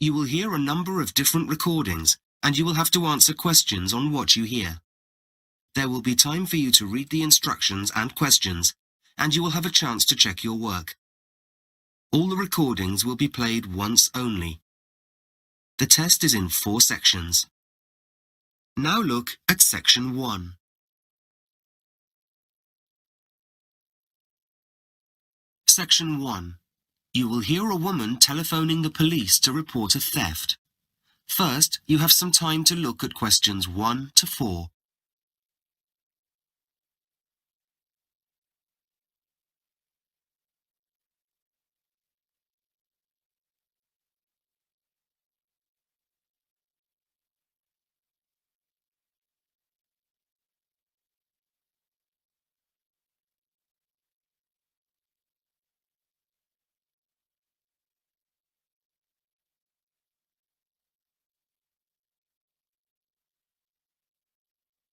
You will hear a number of different recordings, and you will have to answer questions on what you hear. There will be time for you to read the instructions and questions, and you will have a chance to check your work. All the recordings will be played once only. The test is in 4 sections. Now look at Section 1. Section 1. You will hear a woman telephoning the police to report a theft. First, you have some time to look at questions 1 to 4.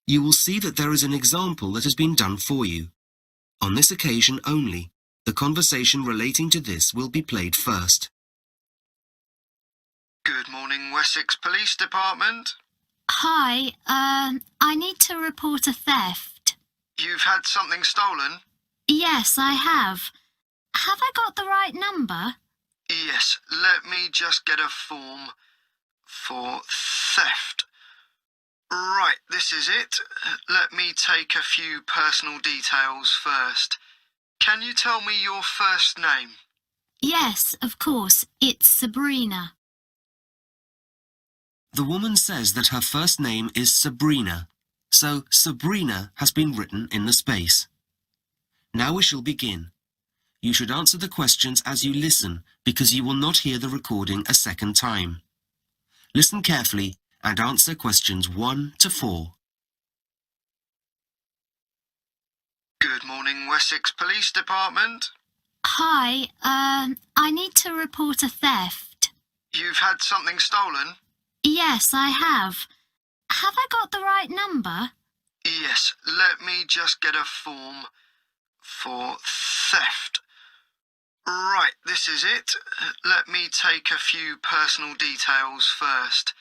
You will see that there is an example that has been done for you. On this occasion only, the conversation relating to this will be played first. Good morning, Wessex Police Department. Hi, I need to report a theft. You've had something stolen? Yes, I have. Have I got the right number? Yes, let me just get a form for theft. Right, this is it. Let me take a few personal details first. Can you tell me your first name? Yes, of course. It's Sabrina. The woman says that her first name is Sabrina, so Sabrina has been written in the space. Now we shall begin. You should answer the questions as you listen, because you will not hear the recording a second time. Listen carefully and answer questions 1 to 4. Good morning, Wessex Police Department. Hi, I need to report a theft. You've had something stolen? Yes, I have. Have I got the right number? Yes, let me just get a form for theft. Right, this is it. Let me take a few personal details first.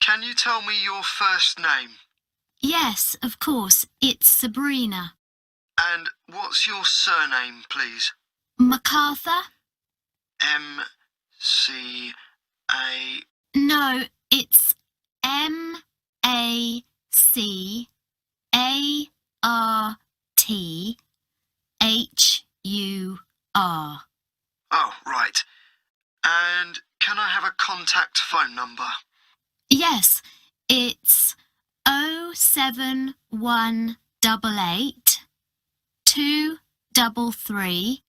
Can you tell me your first name? Yes, of course. It's Sabrina. And what's your surname, please? MacArthur? M-C-A... No, it's MacArthur. Oh, right. And can I have a contact phone number? Yes, it's 07188 233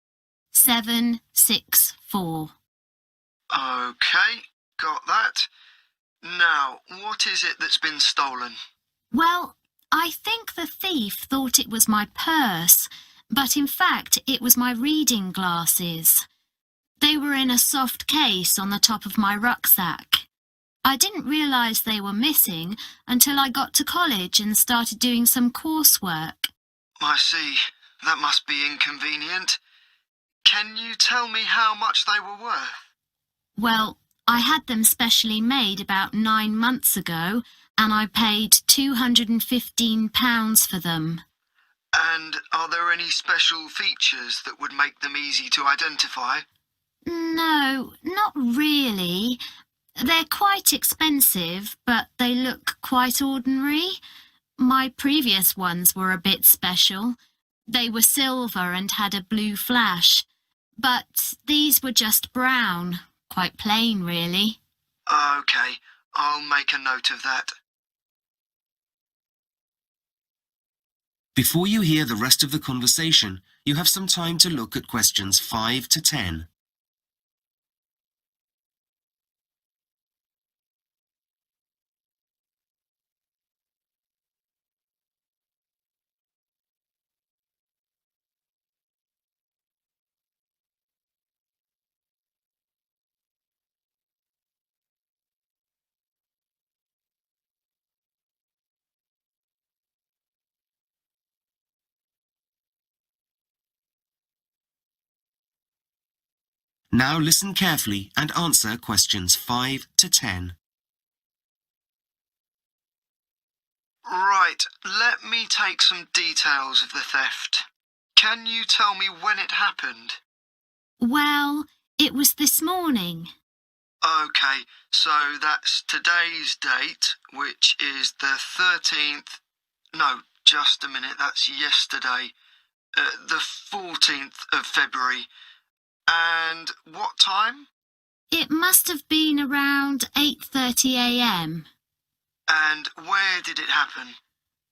764. OK, got that. Now, what is it that's been stolen? Well, I think the thief thought it was my purse, but in fact it was my reading glasses. They were in a soft case on the top of my rucksack. I didn't realise they were missing until I got to college and started doing some coursework. I see. That must be inconvenient. Can you tell me how much they were worth? Well, I had them specially made about 9 months ago, and I paid £215 for them. And are there any special features that would make them easy to identify? No, not really. They're quite expensive, but they look quite ordinary. My previous ones were a bit special. They were silver and had a blue flash, but these were just brown, quite plain really. OK, I'll make a note of that. Before you hear the rest of the conversation, you have some time to look at questions 5 to 10. Now listen carefully and answer questions 5 to 10. Right, let me take some details of the theft. Can you tell me when it happened? Well, it was this morning. Okay, so that's today's date, which is the 13th. No, just a minute, that's yesterday. The 14th of February. And what time? It must have been around 8:30 a.m. And where did it happen?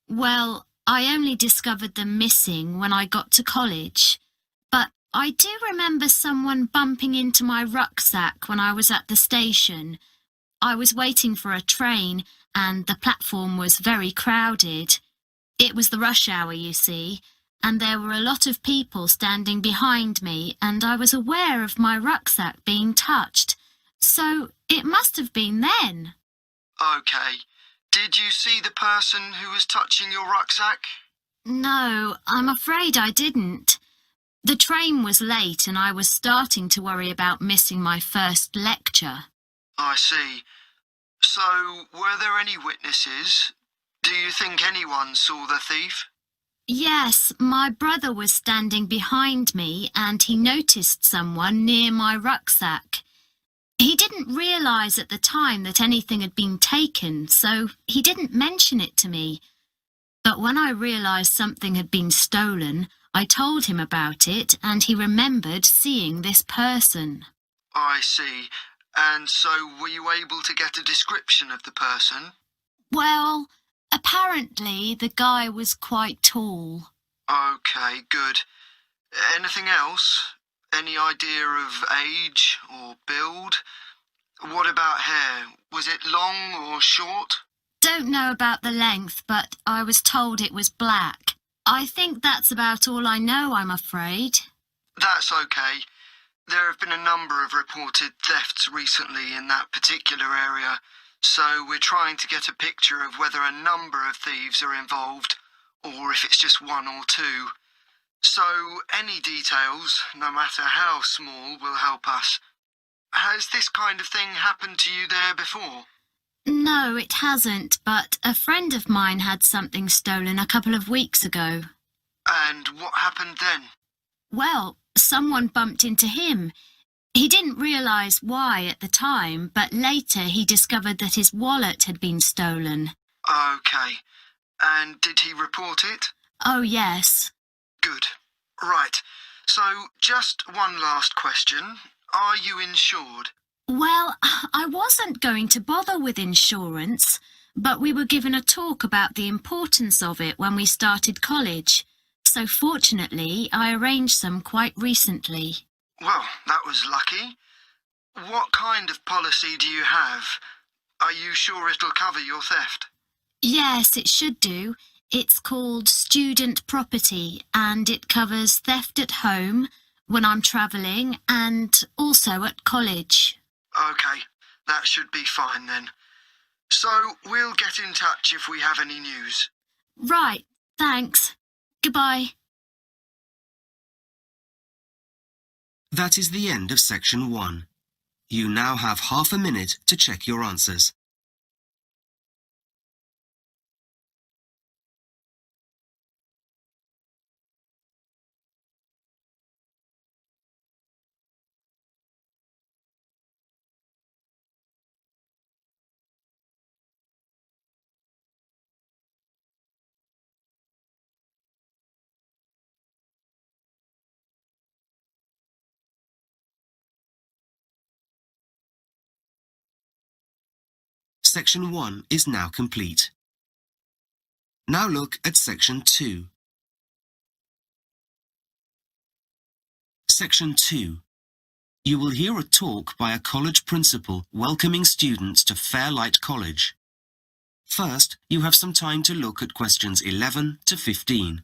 Well, I only discovered them missing when I got to college. But I do remember someone bumping into my rucksack when I was at the station. I was waiting for a train and the platform was very crowded. It was the rush hour, you see, and there were a lot of people standing behind me and I was aware of my rucksack being touched. So it must have been then. Okay. Did you see the person who was touching your rucksack? No, I'm afraid I didn't. The train was late and I was starting to worry about missing my first lecture. I see. So, were there any witnesses? Do you think anyone saw the thief? Yes, my brother was standing behind me and he noticed someone near my rucksack. He didn't realise at the time that anything had been taken, so he didn't mention it to me. But when I realised something had been stolen, I told him about it and he remembered seeing this person. I see. And so, were you able to get a description of the person? Well, apparently the guy was quite tall. Okay, good. Anything else? Any idea of age or build? What about hair? Was it long or short? Don't know about the length, but I was told it was black. I think that's about all I know, I'm afraid. That's okay. There have been a number of reported thefts recently in that particular area, so we're trying to get a picture of whether a number of thieves are involved, or if it's just one or two. So any details, no matter how small, will help us. Has this kind of thing happened to you there before? No, it hasn't, but a friend of mine had something stolen a couple of weeks ago. And what happened then? Well, someone bumped into him. He didn't realise why at the time, but later he discovered that his wallet had been stolen. Okay. And did he report it? Oh, yes. Good. Right. So, just one last question. Are you insured? Well, I wasn't going to bother with insurance, but we were given a talk about the importance of it when we started college. So fortunately, I arranged some quite recently. Well, that was lucky. What kind of policy do you have? Are you sure it'll cover your theft? Yes, it should do. It's called student property and it covers theft at home, when I'm travelling, and also at college. Okay, that should be fine then. So, we'll get in touch if we have any news. Right, thanks. Goodbye. That is the end of section 1. You now have half a minute to check your answers. Section 1 is now complete. Now look at section 2. Section 2. You will hear a talk by a college principal welcoming students to Fairlight College. First, you have some time to look at questions 11 to 15.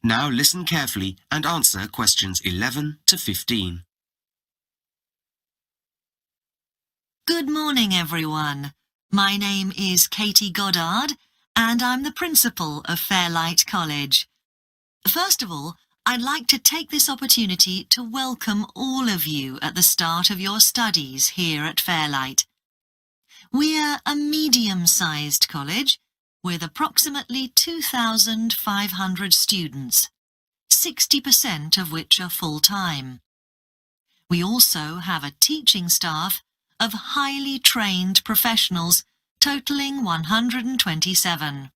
Now listen carefully and answer questions 11 to 15. Good morning, everyone. My name is Katie Goddard, and I'm the principal of Fairlight College. First of all, I'd like to take this opportunity to welcome all of you at the start of your studies here at Fairlight. We're a medium-sized college with approximately 2,500 students, 60% of which are full-time. We also have a teaching staff of highly trained professionals totaling 127.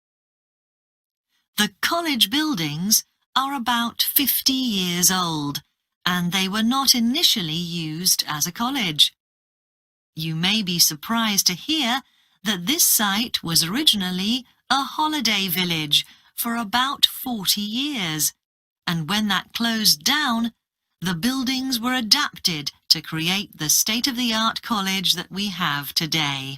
The college buildings are about 50 years old, and they were not initially used as a college. You may be surprised to hear that this site was originally a holiday village for about 40 years, and when that closed down, the buildings were adapted to create the state-of-the-art college that we have today.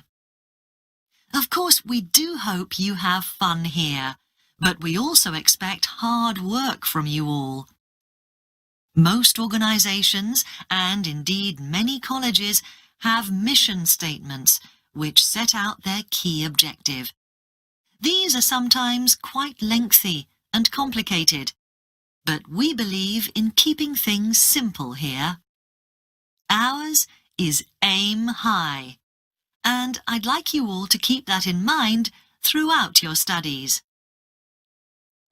Of course, we do hope you have fun here, but we also expect hard work from you all. Most organizations, and indeed many colleges, have mission statements which set out their key objective. These are sometimes quite lengthy and complicated, but we believe in keeping things simple here. Ours is Aim High, and I'd like you all to keep that in mind throughout your studies.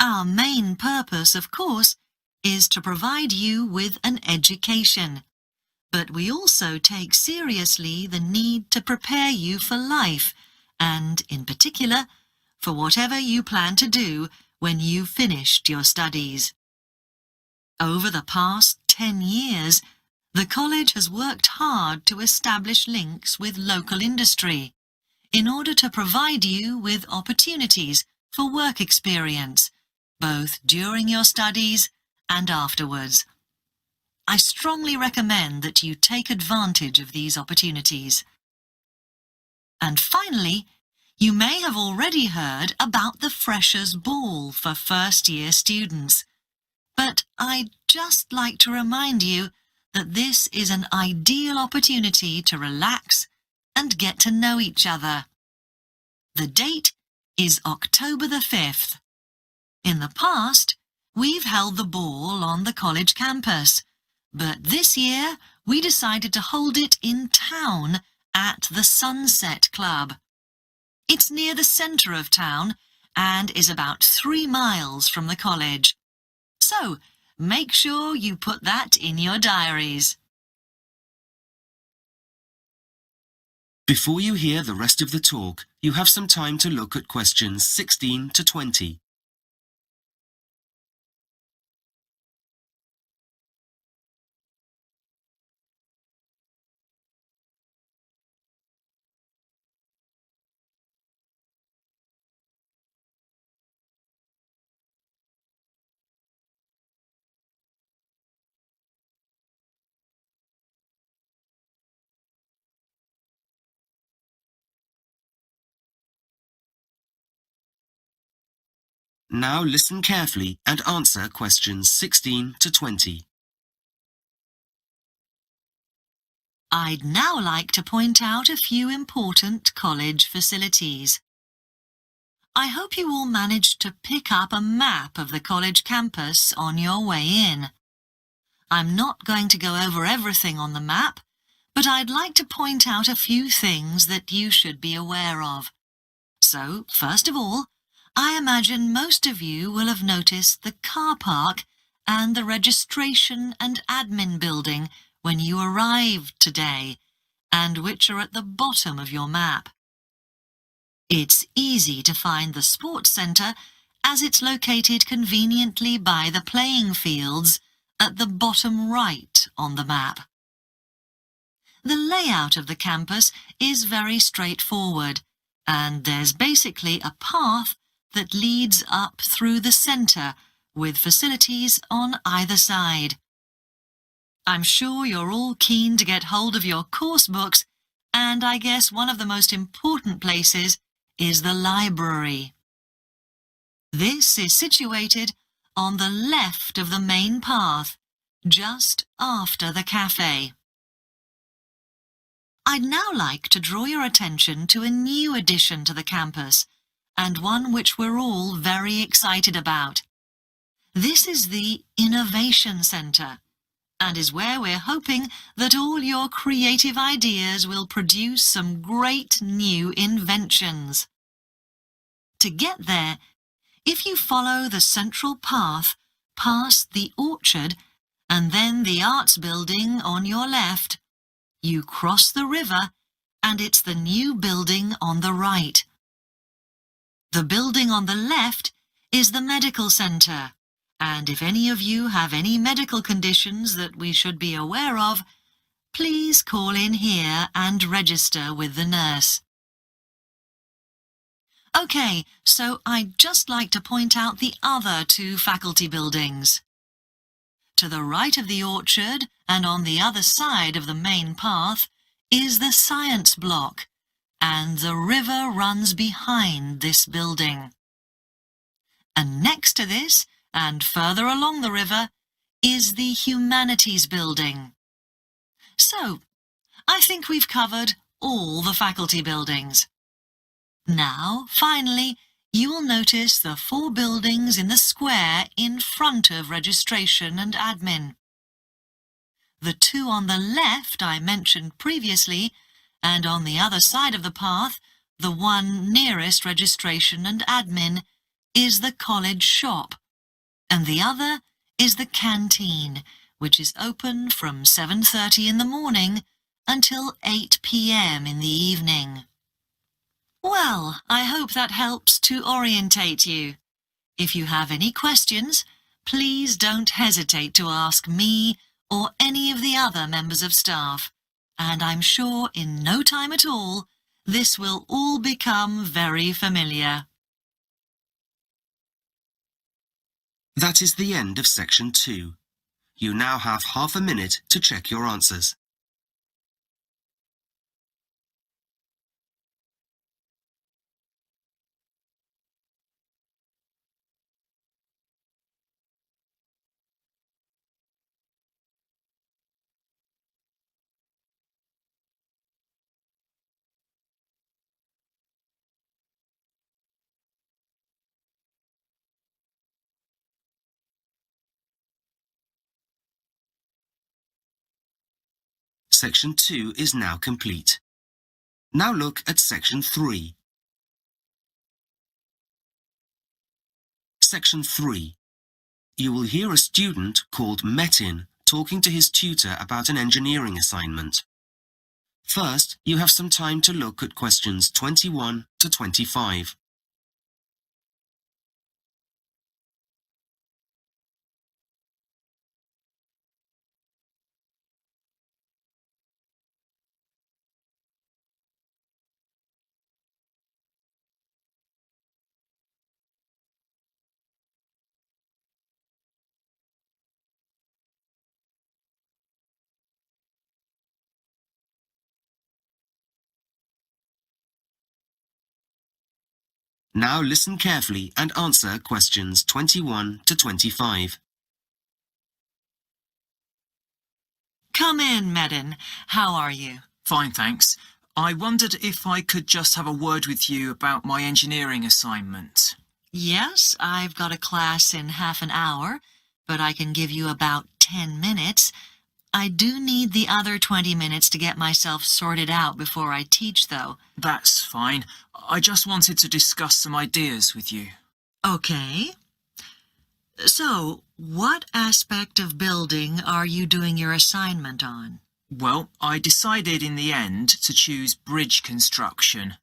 Our main purpose, of course, is to provide you with an education, but we also take seriously the need to prepare you for life and, in particular, for whatever you plan to do when you've finished your studies. Over the past 10 years, the college has worked hard to establish links with local industry in order to provide you with opportunities for work experience, both during your studies and afterwards. I strongly recommend that you take advantage of these opportunities. And finally, you may have already heard about the Freshers' Ball for first-year students, but I'd just like to remind you that this is an ideal opportunity to relax and get to know each other. The date is October the 5th. In the past, we've held the ball on the college campus, but this year we decided to hold it in town at the Sunset Club. It's near the centre of town and is about 3 miles from the college. So, make sure you put that in your diaries. Before you hear the rest of the talk, you have some time to look at questions 16 to 20. Now listen carefully and answer questions 16 to 20. I'd now like to point out a few important college facilities. I hope you all managed to pick up a map of the college campus on your way in. I'm not going to go over everything on the map, but I'd like to point out a few things that you should be aware of. So, first of all, I imagine most of you will have noticed the car park and the registration and admin building when you arrived today, and which are at the bottom of your map. It's easy to find the sports centre as it's located conveniently by the playing fields at the bottom right on the map. The layout of the campus is very straightforward, and there's basically a path that leads up through the centre with facilities on either side. I'm sure you're all keen to get hold of your course books, and I guess one of the most important places is the library. This is situated on the left of the main path, just after the cafe. I'd now like to draw your attention to a new addition to the campus, and one which we're all very excited about. This is the Innovation Centre, and is where we're hoping that all your creative ideas will produce some great new inventions. To get there, if you follow the central path past the orchard and then the Arts Building on your left, you cross the river and it's the new building on the right. The building on the left is the Medical Centre, and if any of you have any medical conditions that we should be aware of, please call in here and register with the nurse. OK, so I'd just like to point out the other two faculty buildings. To the right of the orchard and on the other side of the main path is the science block, and the river runs behind this building. And next to this, and further along the river, is the Humanities Building. So, I think we've covered all the faculty buildings. Now, finally, you will notice the 4 buildings in the square in front of registration and admin. The 2 on the left I mentioned previously, and on the other side of the path, the one nearest registration and admin, is the college shop, and the other is the canteen, which is open from 7:30 in the morning until 8 p.m. in the evening. Well, I hope that helps to orientate you. If you have any questions, please don't hesitate to ask me or any of the other members of staff, and I'm sure in no time at all, this will all become very familiar. That is the end of section 2. You now have half a minute to check your answers. Section 2 is now complete. Now look at section 3. Section 3. You will hear a student called Metin talking to his tutor about an engineering assignment. First, you have some time to look at questions 21 to 25. Now listen carefully and answer questions 21 to 25. Come in, Metin. How are you? Fine, thanks. I wondered if I could just have a word with you about my engineering assignment. Yes, I've got a class in half an hour, but I can give you about 10 minutes. I do need the other 20 minutes to get myself sorted out before I teach, though. That's fine. I just wanted to discuss some ideas with you. Okay. So, what aspect of building are you doing your assignment on? Well, I decided in the end to choose bridge construction.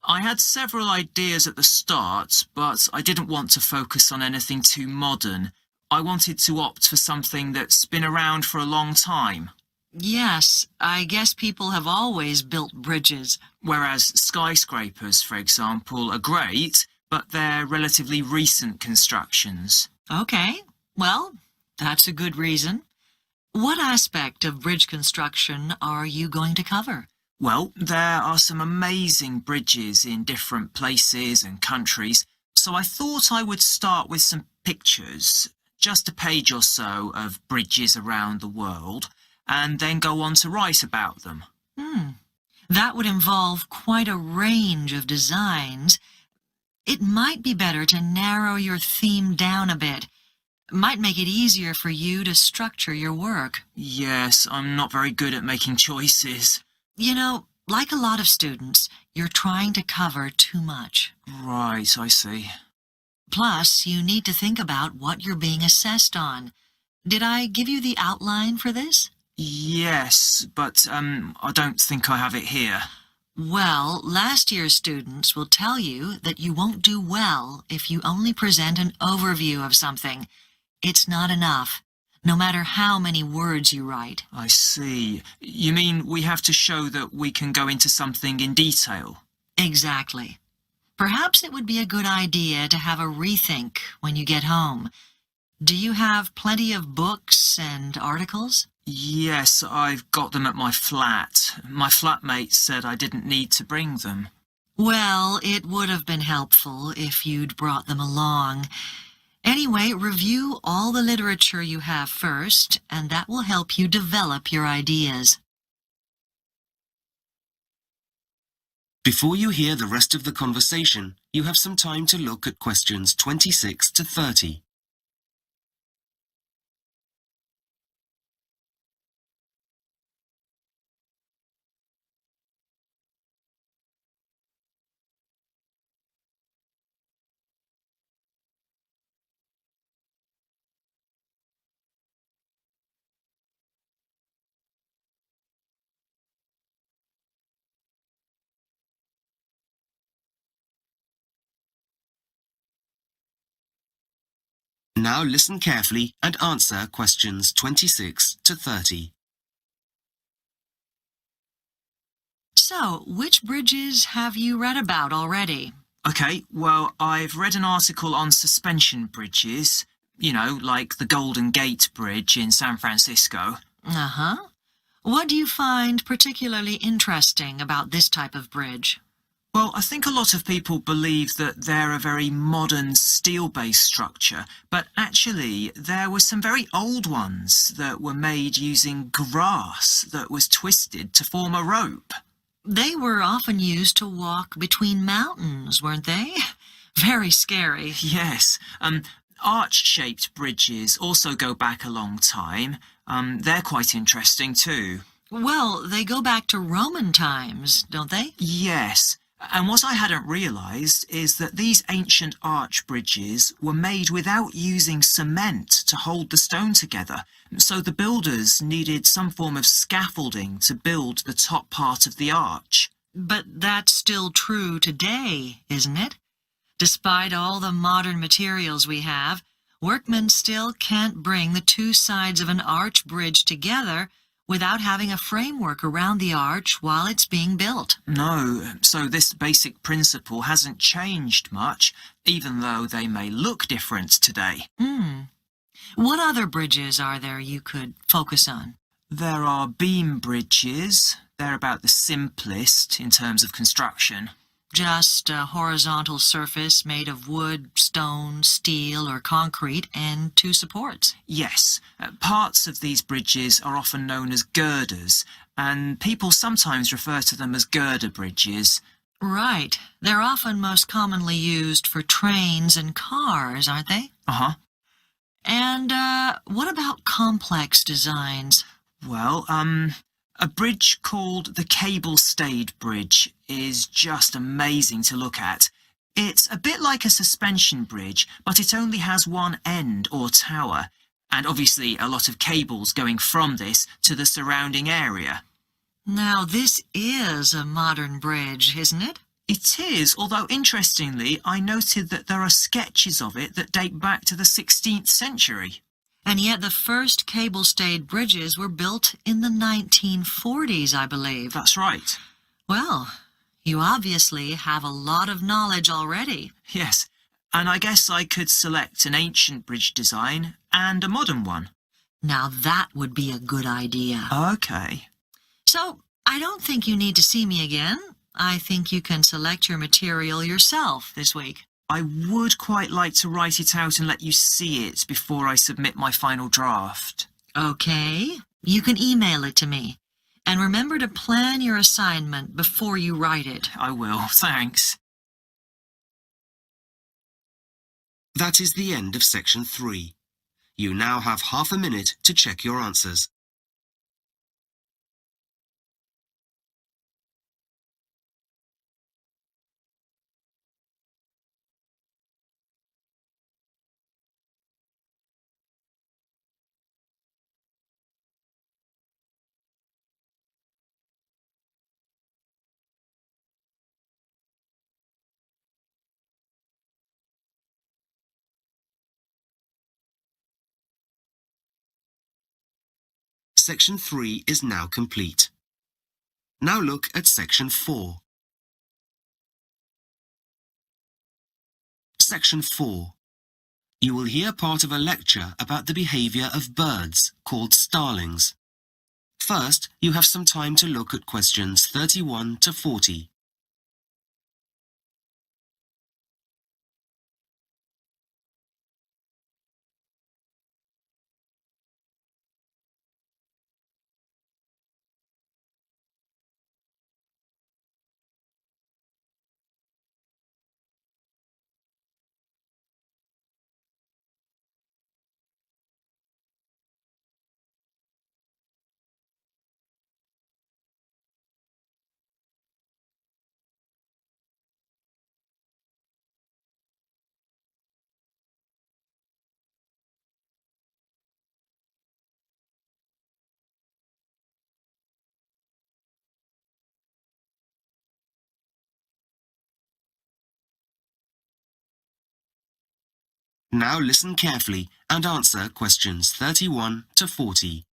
I had several ideas at the start, but I didn't want to focus on anything too modern. I wanted to opt for something that's been around for a long time. Yes, I guess people have always built bridges. Whereas skyscrapers, for example, are great, but they're relatively recent constructions. Okay, well, that's a good reason. What aspect of bridge construction are you going to cover? Well, there are some amazing bridges in different places and countries, so I thought I would start with some pictures. just a page or so of bridges around the world, and then go on to write about them. That would involve quite a range of designs. It might be better to narrow your theme down a bit. Might make it easier for you to structure your work. Yes, I'm not very good at making choices. You know, like a lot of students, you're trying to cover too much. Right, I see. Plus, you need to think about what you're being assessed on. Did I give you the outline for this? Yes, but I don't think I have it here. Well, last year's students will tell you that you won't do well if you only present an overview of something. It's not enough, no matter how many words you write. I see. You mean we have to show that we can go into something in detail? Exactly. Perhaps it would be a good idea to have a rethink when you get home. Do you have plenty of books and articles? Yes, I've got them at my flat. My flatmate said I didn't need to bring them. Well, it would have been helpful if you'd brought them along. Anyway, review all the literature you have first, and that will help you develop your ideas. Before you hear the rest of the conversation, you have some time to look at questions 26 to 30. Now listen carefully and answer questions 26 to 30. So, which bridges have you read about already? Okay, well, I've read an article on suspension bridges, you know, like the Golden Gate Bridge in San Francisco. Uh-huh. What do you find particularly interesting about this type of bridge? Well, I think a lot of people believe that they're a very modern steel-based structure, but actually there were some very old ones that were made using grass that was twisted to form a rope. They were often used to walk between mountains, weren't they? Very scary. Yes, arch-shaped bridges also go back a long time. They're quite interesting too. Well, they go back to Roman times, don't they? Yes. And what I hadn't realised is that these ancient arch bridges were made without using cement to hold the stone together, so the builders needed some form of scaffolding to build the top part of the arch. But that's still true today, isn't it? Despite all the modern materials we have, workmen still can't bring the two sides of an arch bridge together without having a framework around the arch while it's being built. No, so this basic principle hasn't changed much, even though they may look different today. What other bridges are there you could focus on? There are beam bridges. They're about the simplest in terms of construction. Just a horizontal surface made of wood, stone, steel, or concrete, and two supports. Yes, parts of these bridges are often known as girders, and people sometimes refer to them as girder bridges. Right. They're often most commonly used for trains and cars, aren't they? Uh-huh. And what about complex designs? Well, a bridge called the Cable-Stayed Bridge is just amazing to look at. It's a bit like a suspension bridge, but it only has one end or tower, and obviously a lot of cables going from this to the surrounding area. Now, this is a modern bridge, isn't it? It is, although interestingly, I noted that there are sketches of it that date back to the 16th century. And yet the first cable-stayed bridges were built in the 1940s, I believe. That's right. Well, you obviously have a lot of knowledge already. Yes, and I guess I could select an ancient bridge design and a modern one. Now that would be a good idea. Okay. So, I don't think you need to see me again. I think you can select your material yourself this week. I would quite like to write it out and let you see it before I submit my final draft. Okay, you can email it to me. And remember to plan your assignment before you write it. I will, thanks. That is the end of section 3. You now have half a minute to check your answers. Section 3 is now complete. Now look at section 4. Section 4. You will hear part of a lecture about the behaviour of birds called starlings. First, you have some time to look at questions 31 to 40. Now listen carefully and answer questions 31 to 40.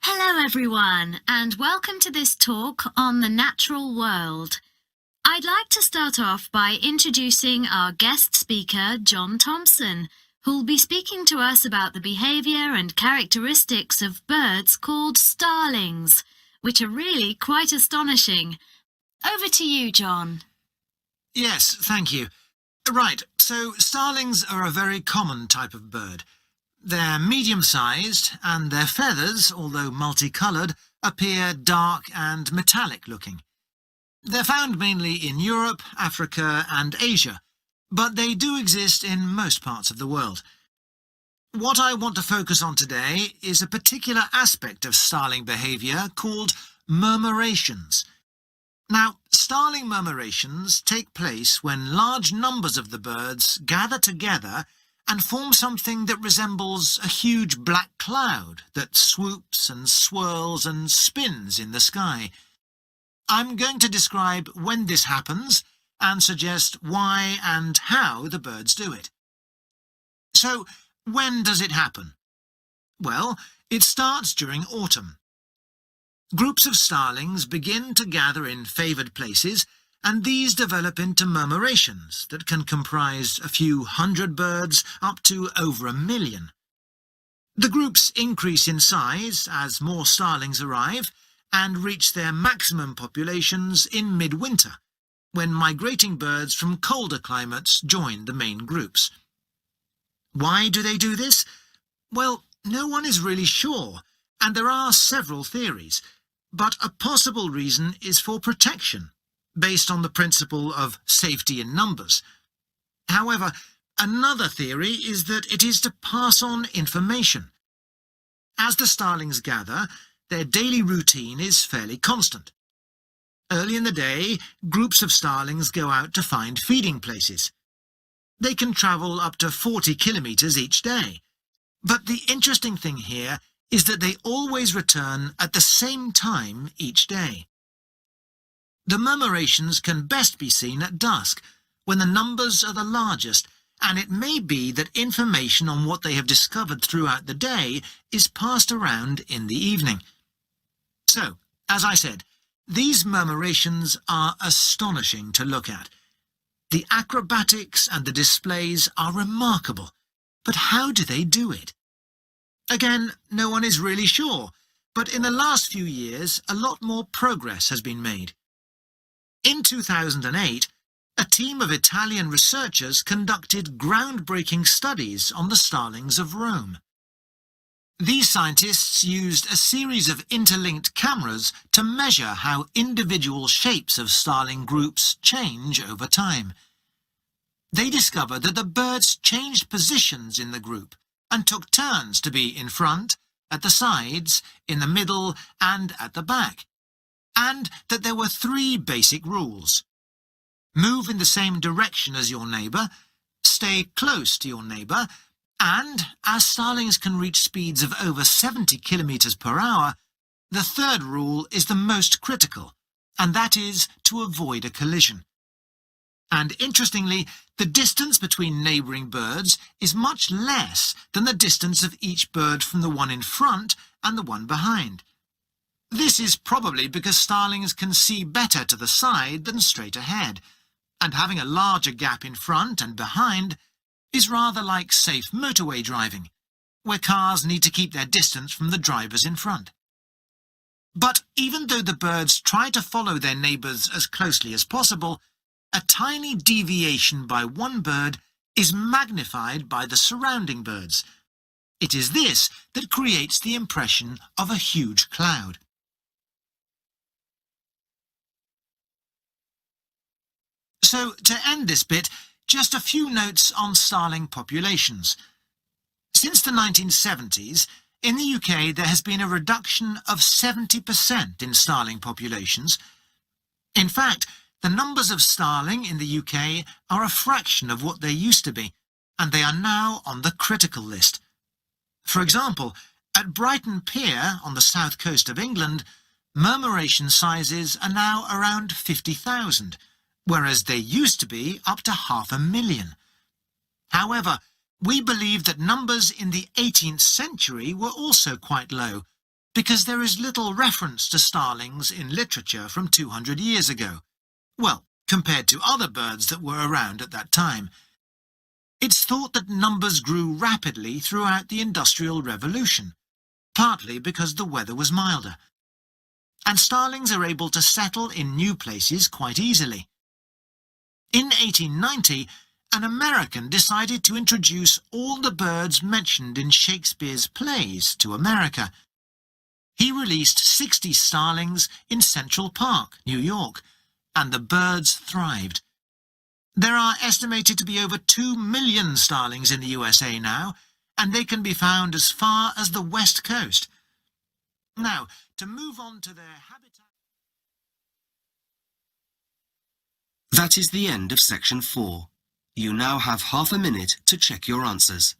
Hello everyone, and welcome to this talk on the natural world. I'd like to start off by introducing our guest speaker, John Thompson, who'll be speaking to us about the behaviour and characteristics of birds called starlings, which are really quite astonishing. Over to you, John. Yes, thank you. Right, so starlings are a very common type of bird. They're medium-sized, and their feathers, although multicoloured, appear dark and metallic-looking. They're found mainly in Europe, Africa and Asia, but they do exist in most parts of the world. What I want to focus on today is a particular aspect of starling behaviour called murmurations. Now, starling murmurations take place when large numbers of the birds gather together and form something that resembles a huge black cloud that swoops and swirls and spins in the sky. I'm going to describe when this happens and suggest why and how the birds do it. So, when does it happen? Well, it starts during autumn. Groups of starlings begin to gather in favoured places, and these develop into murmurations that can comprise a few hundred birds up to over 1 million. The groups increase in size as more starlings arrive and reach their maximum populations in midwinter, when migrating birds from colder climates join the main groups. Why do they do this? Well, no one is really sure, and there are several theories. But a possible reason is for protection, based on the principle of safety in numbers. However, another theory is that it is to pass on information. As the starlings gather, their daily routine is fairly constant. Early in the day, groups of starlings go out to find feeding places. They can travel up to 40 kilometres each day. But the interesting thing here is that they always return at the same time each day. The murmurations can best be seen at dusk, when the numbers are the largest, and it may be that information on what they have discovered throughout the day is passed around in the evening. So, as I said, these murmurations are astonishing to look at. The acrobatics and the displays are remarkable, but how do they do it? Again, no one is really sure, but in the last few years, a lot more progress has been made. In 2008, a team of Italian researchers conducted groundbreaking studies on the starlings of Rome. These scientists used a series of interlinked cameras to measure how individual shapes of starling groups change over time. They discovered that the birds changed positions in the group and took turns to be in front, at the sides, in the middle and at the back, and that there were 3 basic rules. Move in the same direction as your neighbour, stay close to your neighbour, and, as starlings can reach speeds of over 70 kilometres per hour, the third rule is the most critical, and that is to avoid a collision. And interestingly, the distance between neighbouring birds is much less than the distance of each bird from the one in front and the one behind. This is probably because starlings can see better to the side than straight ahead, and having a larger gap in front and behind is rather like safe motorway driving, where cars need to keep their distance from the drivers in front. But even though the birds try to follow their neighbours as closely as possible, a tiny deviation by one bird is magnified by the surrounding birds. It is this that creates the impression of a huge cloud. So, to end this bit, just a few notes on starling populations. Since the 1970s, in the UK there has been a reduction of 70% in starling populations. In fact, the numbers of starling in the UK are a fraction of what they used to be, and they are now on the critical list. For example, at Brighton Pier on the south coast of England, murmuration sizes are now around 50,000, whereas they used to be up to 500,000. However, we believe that numbers in the 18th century were also quite low, because there is little reference to starlings in literature from 200 years ago. Well, compared to other birds that were around at that time. It's thought that numbers grew rapidly throughout the Industrial Revolution, partly because the weather was milder. And starlings are able to settle in new places quite easily. In 1890, an American decided to introduce all the birds mentioned in Shakespeare's plays to America. He released 60 starlings in Central Park, New York, and the birds thrived. There are estimated to be over 2 million starlings in the USA now, and they can be found as far as the West Coast. Now, to move on to their habitat... That is the end of section 4. You now have half a minute to check your answers.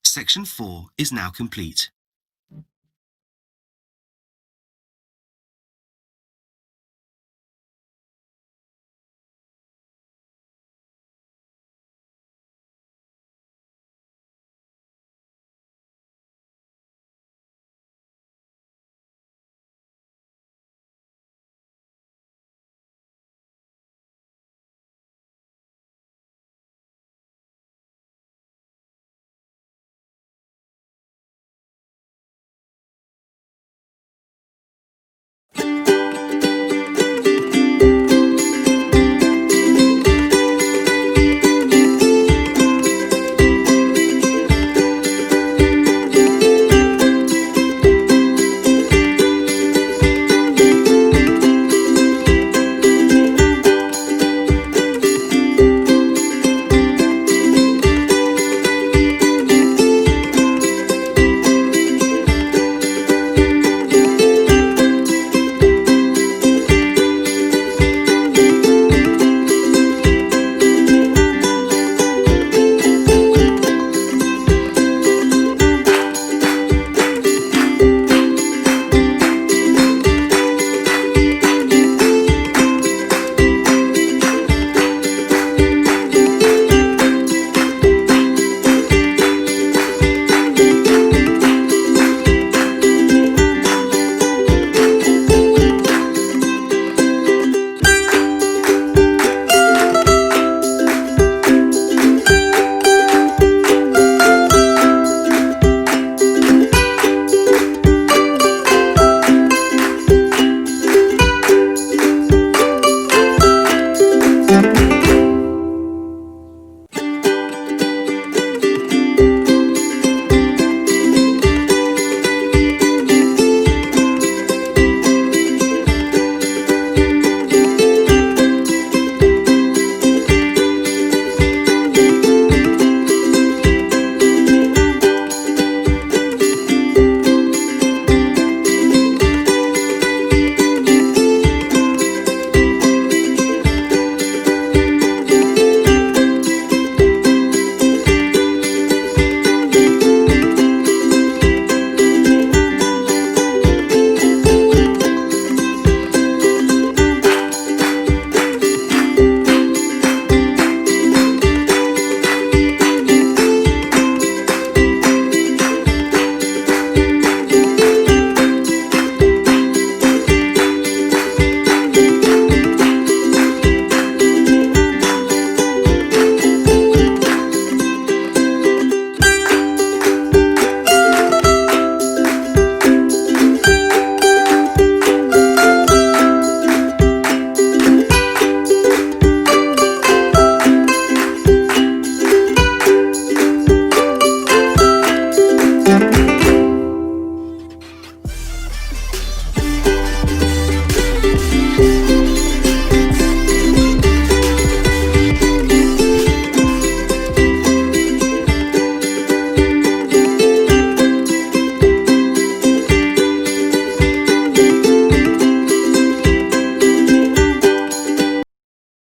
Section 4 is now complete.